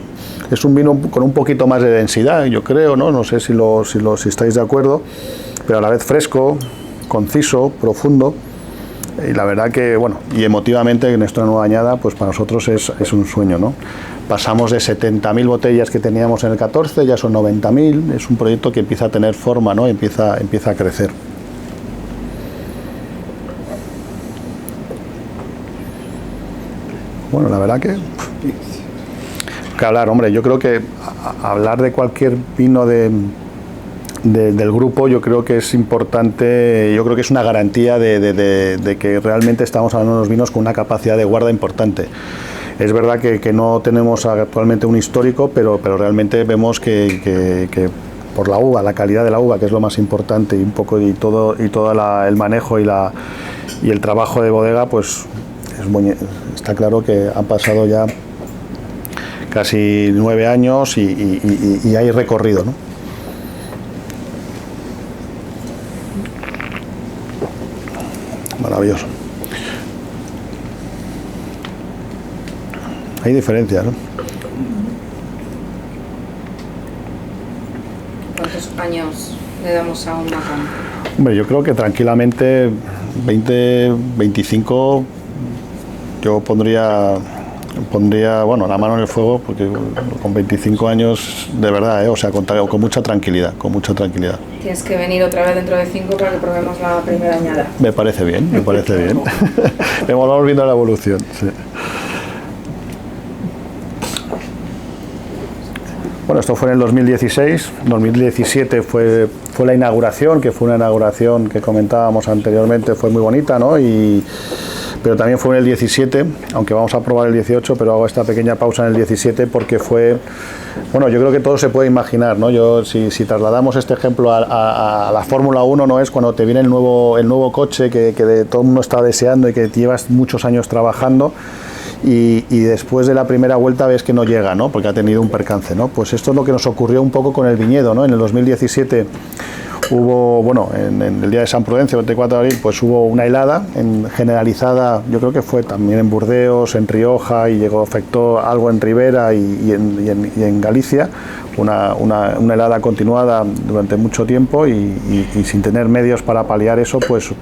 Speaker 2: es un vino con un poquito más de densidad, yo creo, ¿no? No sé si estáis de acuerdo, pero a la vez fresco, conciso, profundo. Y la verdad que, bueno, y emotivamente en esta nueva añada, pues para nosotros es un sueño, ¿no? Pasamos de 70.000 botellas que teníamos en el 14, ya son 90.000, es un proyecto que empieza a tener forma, ¿no? Empieza a crecer. Bueno, la verdad que hablar, hombre, yo creo que hablar de cualquier vino del grupo, yo creo que es importante, yo creo que es una garantía de que realmente estamos hablando de unos vinos con una capacidad de guarda importante. Es verdad que no tenemos actualmente un histórico, pero realmente vemos que por la uva, la calidad de la uva, que es lo más importante, y un poco y todo el manejo y el trabajo de bodega, pues está claro que han pasado ya casi 9 años y hay recorrido, ¿no? Maravilloso. Hay diferencias, ¿no?
Speaker 1: ¿Cuántos años le damos a un Macán?
Speaker 2: Hombre, yo creo que tranquilamente 20, 25, yo pondría, bueno, la mano en el fuego, porque con 25 años, de verdad, o sea, con mucha tranquilidad,
Speaker 1: Tienes que venir otra vez dentro de 5 para que probemos la primera añada.
Speaker 2: Me parece bien. Vamos viendo la evolución, sí. Bueno, esto fue en el 2016, 2017 fue la inauguración, que fue una inauguración que comentábamos anteriormente, fue muy bonita, ¿no? Pero también fue en el 17, aunque vamos a probar el 18, pero hago esta pequeña pausa en el 17 porque fue, bueno, yo creo que todo se puede imaginar, ¿no? Si trasladamos este ejemplo a la Fórmula 1, ¿no? Es cuando te viene el nuevo coche que todo el mundo está deseando y que llevas muchos años trabajando, y después de la primera vuelta ves que no llega, ¿no? Porque ha tenido un percance, ¿no? Pues esto es lo que nos ocurrió un poco con el viñedo, ¿no? En el 2017 hubo, bueno, en el día de San Prudencio, 24 de abril, pues hubo una helada generalizada, yo creo que fue también en Burdeos, en Rioja, y afectó algo en Ribera y en Galicia, una helada continuada durante mucho tiempo, y sin tener medios para paliar eso, pues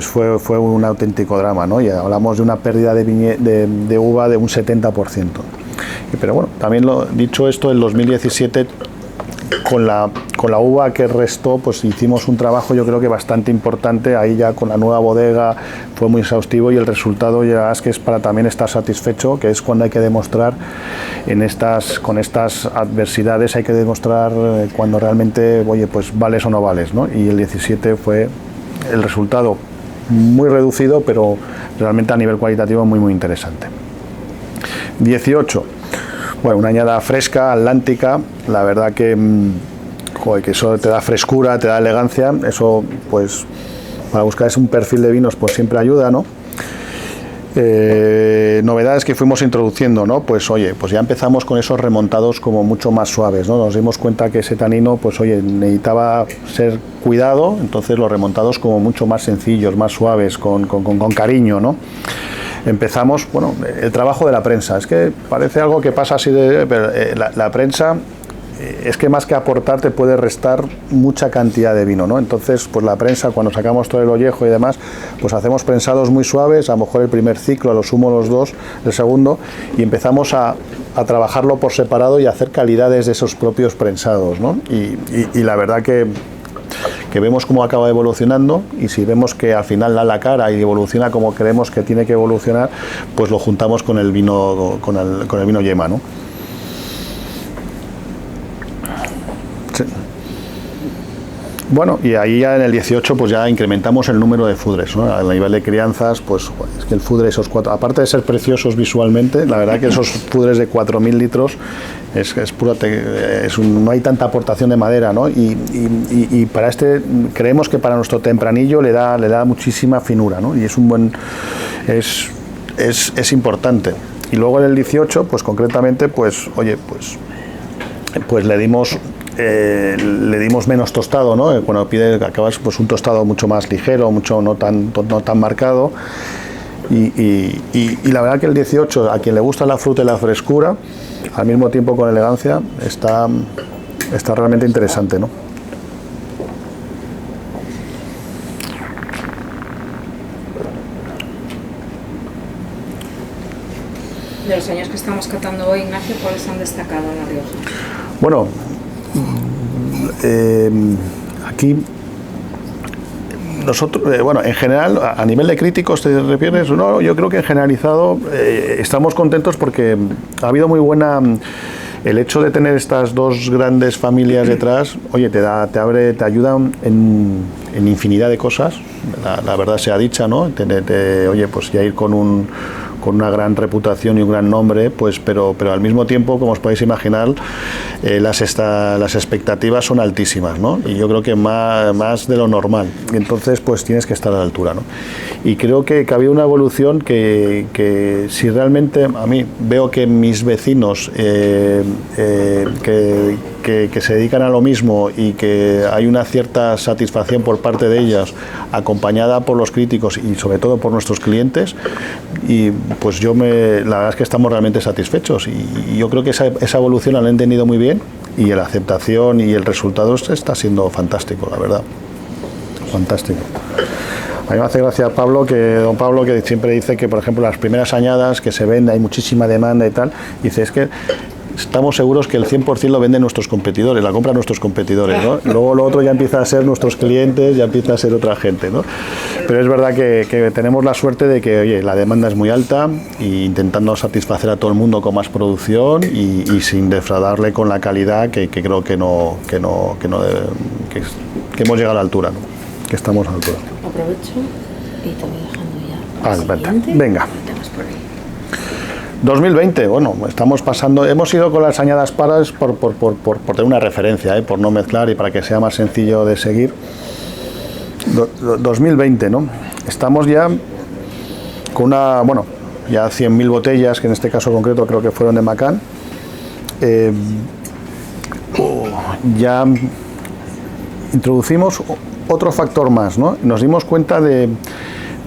Speaker 2: fue un auténtico drama, ¿no? Y hablamos de una pérdida de uva de un 70%. Pero bueno, también dicho esto, en 2017 con la uva que restó, pues hicimos un trabajo, yo creo que bastante importante, ahí ya con la nueva bodega fue muy exhaustivo, y el resultado ya es que es para también estar satisfecho, que es cuando hay que demostrar con estas adversidades, hay que demostrar cuando realmente, oye, pues vales o no vales, ¿no? Y el 17 fue el resultado muy reducido, pero realmente a nivel cualitativo muy interesante. 18. Bueno, una añada fresca, atlántica, la verdad que, que eso te da frescura, te da elegancia, eso pues para buscar un perfil de vinos pues siempre ayuda, ¿no? Novedades que fuimos introduciendo, ¿no? Pues oye, pues ya empezamos con esos remontados como mucho más suaves, ¿no? Nos dimos cuenta que ese tanino, pues oye, necesitaba ser cuidado, entonces los remontados como mucho más sencillos, más suaves, con cariño, ¿no? Empezamos, bueno, el trabajo de la prensa, es que parece algo que pasa así pero la prensa es que más que aportar te puede restar mucha cantidad de vino, ¿no? Entonces, pues la prensa, cuando sacamos todo el ollejo y demás, pues hacemos prensados muy suaves, a lo mejor el primer ciclo, a lo sumo los dos, el segundo, y empezamos a trabajarlo por separado y a hacer calidades de esos propios prensados, ¿no? Y la verdad que vemos cómo acaba evolucionando, y si vemos que al final da la cara y evoluciona como creemos que tiene que evolucionar, pues lo juntamos con el vino, con el vino yema, ¿no? Sí. Bueno, y ahí ya en el 18 pues ya incrementamos el número de fudres, ¿no? A nivel de crianzas, pues es que el fudre, esos 4, aparte de ser preciosos visualmente, la verdad que esos fudres de 4.000 litros es pura, no hay tanta aportación de madera, ¿no? Y para creemos que para nuestro tempranillo le da muchísima finura, ¿no? Y es un buen, es importante. Y luego en el 18, pues concretamente, pues oye, pues le dimos menos tostado, ¿no? Cuando acabas pues un tostado mucho más ligero, mucho no tan marcado, y la verdad que el 18, a quien le gusta la fruta y la frescura, al mismo tiempo con elegancia, está realmente interesante, ¿no?
Speaker 1: De los años que estamos catando hoy, Ignacio, ¿cuáles han destacado en La Rioja?
Speaker 2: Bueno, aquí nosotros, bueno, en general, a nivel de críticos, ¿te refieres? No, yo creo que en generalizado estamos contentos porque ha habido muy buena... El hecho de tener estas dos grandes familias detrás, oye, te ayuda en infinidad de cosas, la verdad sea dicha, ¿no? Oye, pues ya ir con una gran reputación y un gran nombre, pues pero al mismo tiempo, como os podéis imaginar, las expectativas son altísimas, ¿no? Y yo creo que más de lo normal. Entonces, pues tienes que estar a la altura, ¿no? Y creo que ha habido una evolución que si realmente a mí veo que mis vecinos que se dedican a lo mismo y que hay una cierta satisfacción por parte de ellas, acompañada por los críticos y sobre todo por nuestros clientes, y pues la verdad es que estamos realmente satisfechos, y yo creo que esa evolución la han entendido muy bien, y la aceptación y el resultado está siendo fantástico, la verdad, fantástico. A mí me hace gracia don Pablo, que siempre dice que, por ejemplo, las primeras añadas que se venden, hay muchísima demanda y tal, dice, es que estamos seguros que el 100% lo venden nuestros competidores, la compran nuestros competidores, ¿no? Luego lo otro ya empieza a ser nuestros clientes, ya empieza a ser otra gente, ¿no? Pero es verdad que tenemos la suerte de que, oye, la demanda es muy alta, y intentando satisfacer a todo el mundo con más producción y sin defraudarle con la calidad que creo que hemos llegado a la altura, ¿no? Que estamos a la altura.
Speaker 1: Aprovecho y te voy dejando ya.
Speaker 2: Venga. 2020, bueno, hemos ido con las añadas paras por tener una referencia, por no mezclar y para que sea más sencillo de seguir. 2020, ¿no? Estamos ya con ya 100.000 botellas, que en este caso concreto creo que fueron de Macán. Ya introducimos otro factor más, ¿no? Nos dimos cuenta de,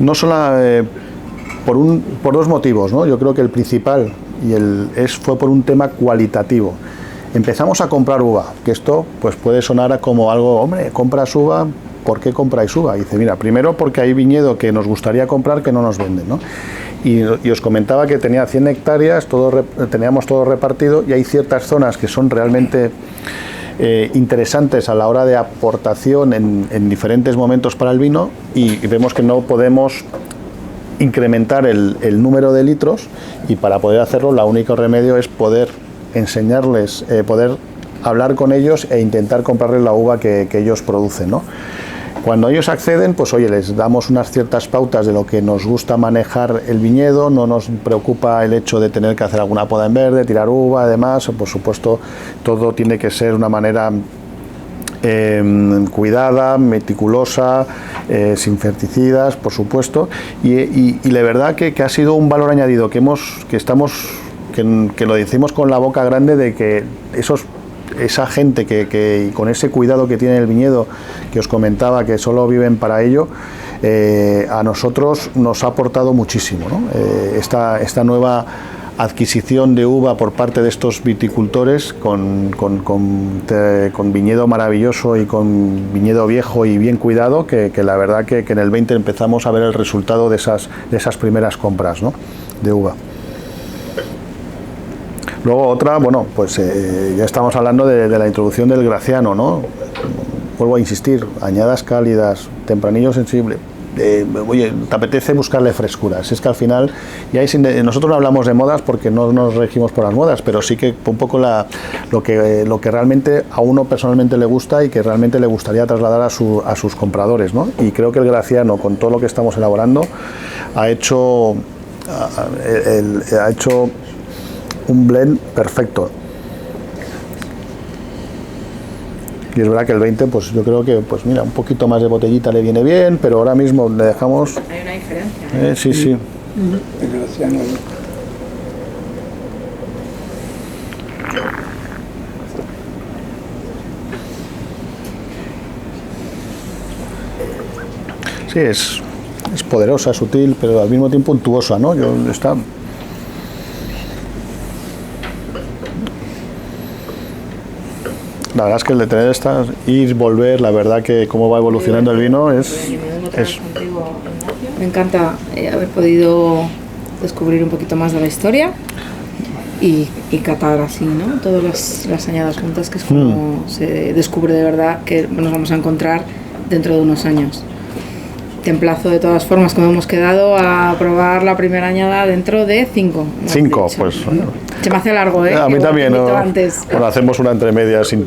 Speaker 2: no solo por dos motivos, ¿no? Yo creo que el principal fue por un tema cualitativo. Empezamos a comprar uva, que esto pues puede sonar como algo, hombre, compras uva, ¿por qué compráis uva? Y dice, mira, primero porque hay viñedo que nos gustaría comprar que no nos venden, ¿no? Y os comentaba que tenía 100 hectáreas, teníamos todo repartido, y hay ciertas zonas que son realmente interesantes a la hora de aportación en diferentes momentos para el vino, y vemos que no podemos incrementar el número de litros, y para poder hacerlo el único remedio es poder enseñarles, poder hablar con ellos e intentar comprarles la uva que ellos producen, ¿no? Cuando ellos acceden, pues oye, les damos unas ciertas pautas de lo que nos gusta manejar el viñedo, no nos preocupa el hecho de tener que hacer alguna poda en verde, tirar uva, además, por supuesto, todo tiene que ser de una manera cuidada, meticulosa, sin pesticidas, por supuesto, y la verdad que ha sido un valor añadido que lo decimos con la boca grande, de que esa gente que con ese cuidado que tiene el viñedo, que os comentaba, que solo viven para ello, a nosotros nos ha aportado muchísimo, ¿no? Esta nueva adquisición de uva por parte de estos viticultores con viñedo maravilloso y con viñedo viejo y bien cuidado, que la verdad que en el 20 empezamos a ver el resultado de esas primeras compras, ¿no?, de uva. Luego otra, bueno, pues ya estamos hablando de la introducción del Graciano, ¿no? Vuelvo a insistir, añadas cálidas, tempranillo sensible. Oye, te apetece buscarle frescuras. Es que al final, nosotros no hablamos de modas porque no nos regimos por las modas, pero sí que un poco lo que realmente a uno personalmente le gusta y que realmente le gustaría trasladar a sus compradores, ¿no? Y creo que el Graciano, con todo lo que estamos elaborando, ha hecho un blend perfecto. Y es verdad que el 20, pues yo creo que, pues mira, un poquito más de botellita le viene bien, pero ahora mismo le dejamos...
Speaker 1: Hay una diferencia.
Speaker 2: Sí, sí. Sí, es poderosa, es sutil, pero al mismo tiempo untuosa, ¿no? Está... La verdad es que el de tener estas, ir, volver, la verdad que cómo va evolucionando el vino es...
Speaker 1: Me encanta haber podido descubrir un poquito más de la historia y catar así, ¿no?, todas las añadas juntas, que es como se descubre de verdad que nos vamos a encontrar dentro de unos años. Te emplazo de todas formas, como hemos quedado, a probar la primera añada dentro de 5.
Speaker 2: 5, pues... Bueno.
Speaker 1: Se me hace largo, ¿eh?
Speaker 2: A mí también, ¿no?
Speaker 1: Antes.
Speaker 2: Bueno, hacemos una entremedia sin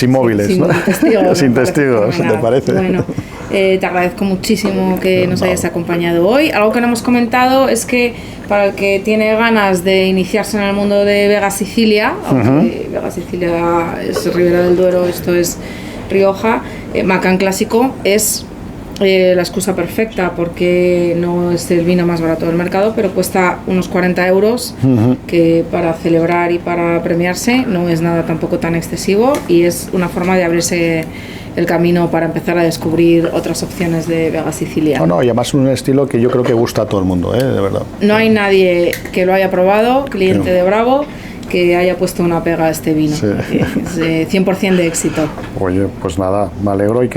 Speaker 2: móviles,
Speaker 1: sin
Speaker 2: ¿no?
Speaker 1: testigos.
Speaker 2: Sin testigos, ¿te parece?
Speaker 1: Bueno, te agradezco muchísimo que nos hayas acompañado hoy. Algo que no hemos comentado es que para el que tiene ganas de iniciarse en el mundo de Vega Sicilia, aunque Vega Sicilia es Ribera del Duero, esto es Rioja, Macán Clásico es... la excusa perfecta, porque no es el vino más barato del mercado, pero cuesta unos 40 euros, que para celebrar y para premiarse no es nada tampoco tan excesivo, y es una forma de abrirse el camino para empezar a descubrir otras opciones de Vega Sicilia.
Speaker 2: No, y además es un estilo que yo creo que gusta a todo el mundo, de verdad.
Speaker 1: No hay nadie que lo haya probado, cliente de Bravo, que haya puesto una pega a este vino. Sí. Es 100% de éxito. Oye,
Speaker 2: pues nada, me alegro y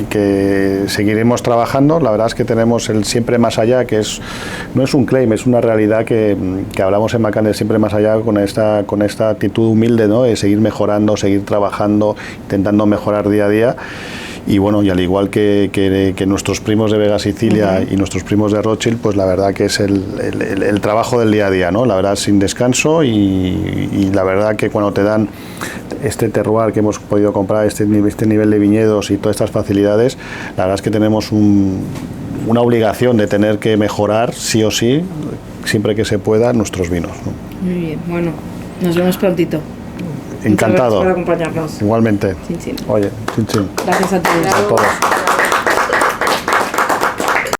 Speaker 2: que seguiremos trabajando. La verdad es que tenemos el siempre más allá, que no es un claim, es una realidad que hablamos en Macán de siempre más allá, con esta actitud humilde, ¿no?, de seguir mejorando, seguir trabajando, intentando mejorar día a día. Y bueno, y al igual que nuestros primos de Vega Sicilia y nuestros primos de Rothschild, pues la verdad que es el trabajo del día a día, ¿no? La verdad, sin descanso, y la verdad que cuando te dan este terroir que hemos podido comprar, este nivel de viñedos y todas estas facilidades, la verdad es que tenemos una obligación de tener que mejorar sí o sí, siempre que se pueda, nuestros vinos, ¿no?
Speaker 1: Muy bien, bueno, nos vemos prontito.
Speaker 2: Encantado.
Speaker 1: Muchas gracias por acompañarnos.
Speaker 2: Igualmente.
Speaker 1: Chin, chin.
Speaker 2: Oye, chin, chin.
Speaker 1: Gracias a todos.
Speaker 2: A todos.